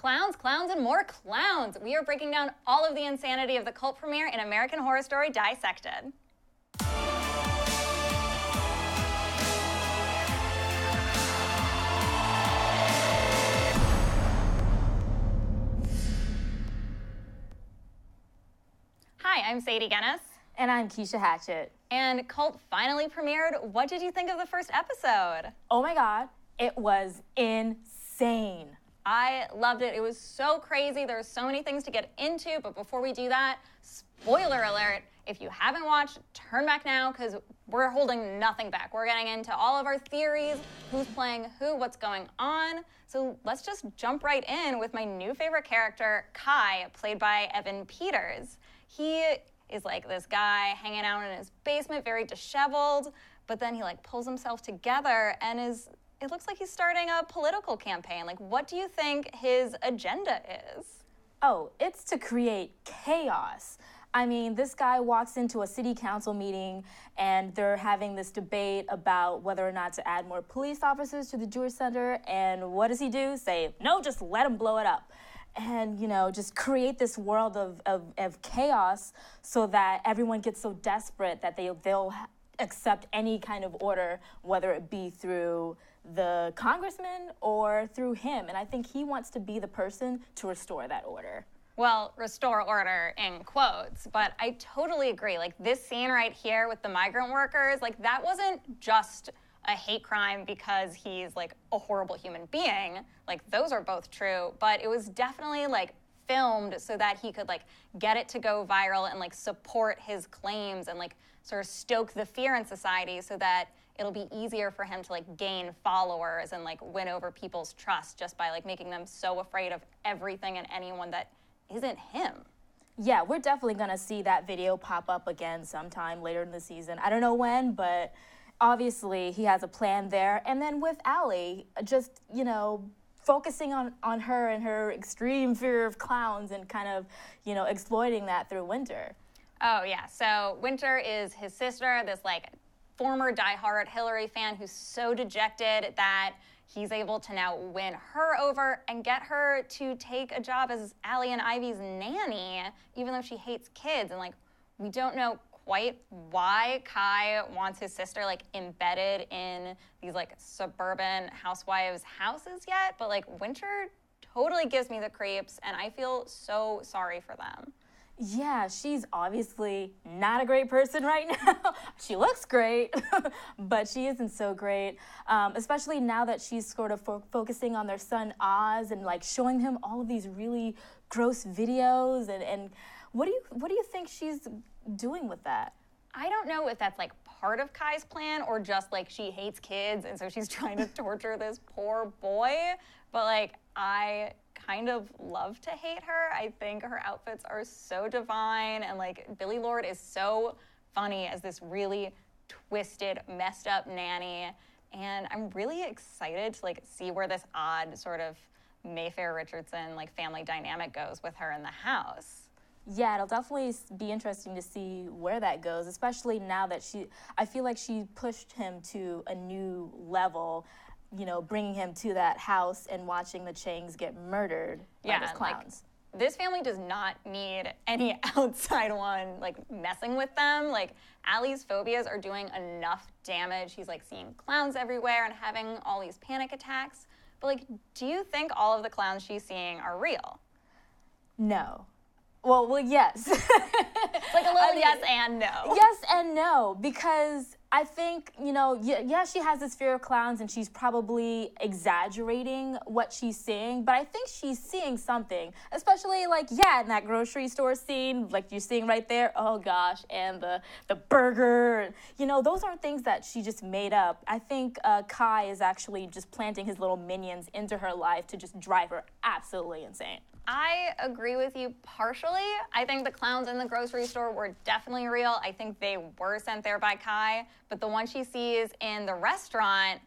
Clowns, clowns, and more clowns. We are breaking down all of the insanity of the cult premiere in American Horror Story Dissected. Hi, I'm Sadie Guinness. And I'm Keisha Hatchett. And Cult finally premiered. What did you think of the first episode? Oh my God, it was insane. I loved it. It was so crazy. There's so many things to get into, but before we do that, spoiler alert, if you haven't watched, turn back now because we're holding nothing back. We're getting into all of our theories, who's playing who, what's going on. So let's just jump right in with my new favorite character, Kai, played by Evan Peters. He is like this guy hanging out in his basement, very disheveled, but then he like pulls himself together and it looks like he's starting a political campaign. Like, what do you think his agenda is? Oh, it's to create chaos. I mean, this guy walks into a city council meeting and they're having this debate about whether or not to add more police officers to the Jewish Center. And what does he do? Say, no, just let him blow it up. And, you know, just create this world of chaos so that everyone gets so desperate that they'll accept any kind of order, whether it be through the congressman or through him. And I think he wants to be the person to restore that order. Well, restore order in quotes, but I totally agree. Like this scene right here with the migrant workers, like that wasn't just a hate crime because he's like a horrible human being. Like those are both true, but it was definitely like filmed so that he could like get it to go viral and like support his claims and like sort of stoke the fear in society so that it'll be easier for him to like gain followers and like win over people's trust just by like making them so afraid of everything and anyone that isn't him. Yeah, we're definitely gonna see that video pop up again sometime later in the season. I don't know when, but obviously he has a plan there. And then with Allie, just, you know, focusing on her and her extreme fear of clowns and kind of, you know, exploiting that through Winter. Oh yeah, so Winter is his sister, this like former diehard Hillary fan who's so dejected that he's able to now win her over and get her to take a job as Allie and Ivy's nanny, even though she hates kids. And like, we don't know quite why Kai wants his sister like embedded in these like suburban housewives' houses yet, but like Winter totally gives me the creeps and I feel so sorry for them. Yeah, she's obviously not a great person right now. She looks great, but she isn't so great, especially now that she's sort of focusing on their son Oz and like showing him all of these really gross videos. And what do you think she's doing with that? I don't know if that's like part of Kai's plan or just like she hates kids and so she's trying to torture this poor boy, but like I kind of love to hate her. I think her outfits are so divine and like Billie Lourd is so funny as this really twisted, messed up nanny. And I'm really excited to like see where this odd sort of Mayfair Richardson like family dynamic goes with her in the house. Yeah, it'll definitely be interesting to see where that goes, especially now that I feel like she pushed him to a new level, you know, bringing him to that house and watching the Changs get murdered by those clowns. Like, this family does not need any outside one, like, messing with them. Like, Allie's phobias are doing enough damage. He's, like, seeing clowns everywhere and having all these panic attacks. But, like, do you think all of the clowns she's seeing are real? No. Well, yes. It's like a little yes and no. Yes and no, because I think, you know, yeah, she has this fear of clowns and she's probably exaggerating what she's seeing, but I think she's seeing something, especially like, yeah, in that grocery store scene, like you're seeing right there, oh gosh, and the burger, you know, those aren't things that she just made up. I think Kai is actually just planting his little minions into her life to just drive her absolutely insane. I agree with you partially. I think the clowns in the grocery store were definitely real. I think they were sent there by Kai, but the one she sees in the restaurant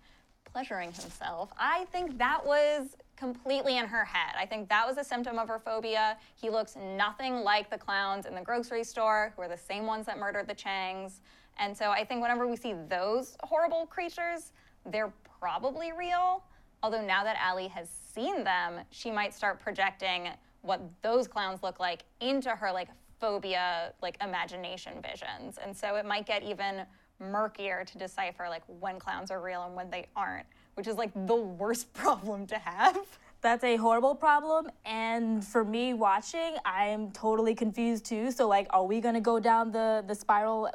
pleasuring himself, I think that was completely in her head. I think that was a symptom of her phobia. He looks nothing like the clowns in the grocery store, who are the same ones that murdered the Changs. And so I think whenever we see those horrible creatures, they're probably real. Although now that Allie has seen them, she might start projecting what those clowns look like into her like phobia, like imagination visions. And so it might get even murkier to decipher like when clowns are real and when they aren't, which is like the worst problem to have. That's a horrible problem, and for me watching, I'm totally confused too. So like, are we gonna go down the spiral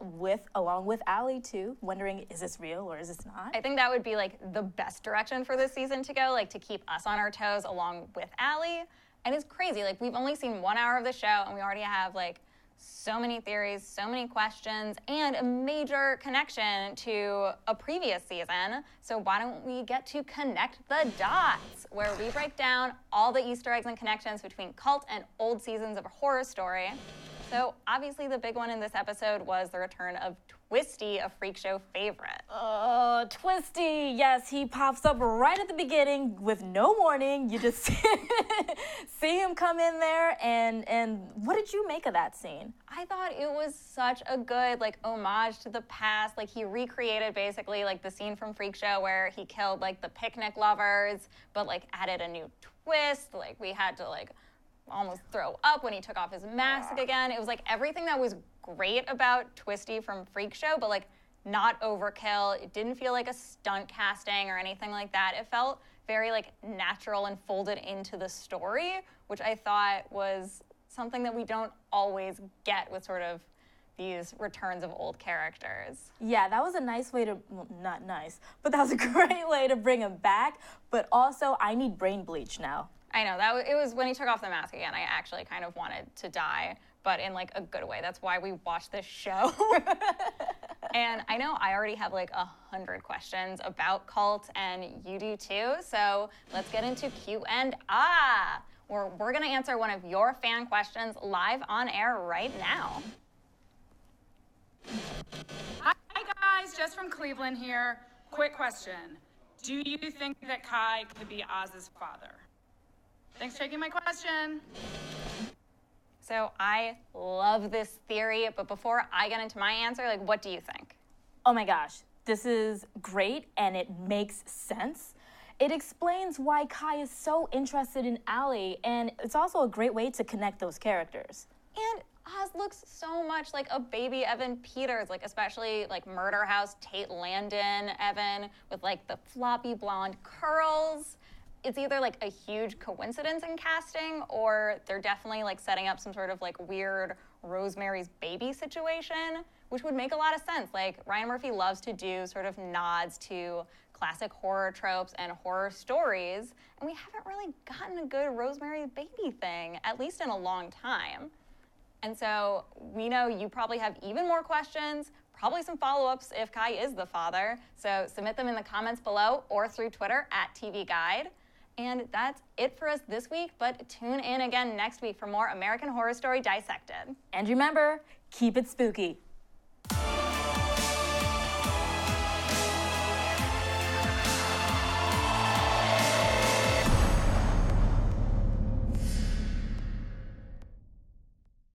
along with Allie too, wondering is this real or is this not? I think that would be like the best direction for this season to go, like to keep us on our toes along with Allie. And it's crazy, like we've only seen 1 hour of the show and we already have like so many theories, so many questions, and a major connection to a previous season. So why don't we get to connect the dots, where we break down all the Easter eggs and connections between cult and old seasons of a horror story. So obviously the big one in this episode was the return of Twisty, a Freak Show favorite. Oh, Twisty. Yes, he pops up right at the beginning with no warning. You just see him come in there, and what did you make of that scene? I thought it was such a good like homage to the past. Like he recreated basically like the scene from Freak Show where he killed like the picnic lovers, but like added a new twist. Like we had to like almost throw up when he took off his mask again. It was like everything that was great about Twisty from Freak Show, but like not overkill. It didn't feel like a stunt casting or anything like that. It felt very like natural and folded into the story, which I thought was something that we don't always get with sort of these returns of old characters. Yeah, that was a nice way to, well, not nice, but that was a great way to bring him back. But also, I need brain bleach now. I know, it was when he took off the mask again, I actually kind of wanted to die, but in like a good way. That's why we watched this show. And I know I already have like 100 questions about cult, and you do too. So let's get into Q&A, where we're gonna answer one of your fan questions live on air right now. Hi guys, Jess from Cleveland here. Quick question. Do you think that Kai could be Oz's father? Thanks for taking my question. So I love this theory, but before I get into my answer, like, what do you think? Oh my gosh, this is great and it makes sense. It explains why Kai is so interested in Allie, and it's also a great way to connect those characters. And Oz looks so much like a baby Evan Peters, like especially like Murder House Tate Landon Evan with like the floppy blonde curls. It's either like a huge coincidence in casting, or they're definitely like setting up some sort of like weird Rosemary's Baby situation, which would make a lot of sense. Like Ryan Murphy loves to do sort of nods to classic horror tropes and horror stories, and we haven't really gotten a good Rosemary's Baby thing, at least in a long time. And so we know you probably have even more questions, probably some follow-ups if Kai is the father. So submit them in the comments below or through Twitter @TVGuide. And that's it for us this week, but tune in again next week for more American Horror Story Dissected. And remember, keep it spooky.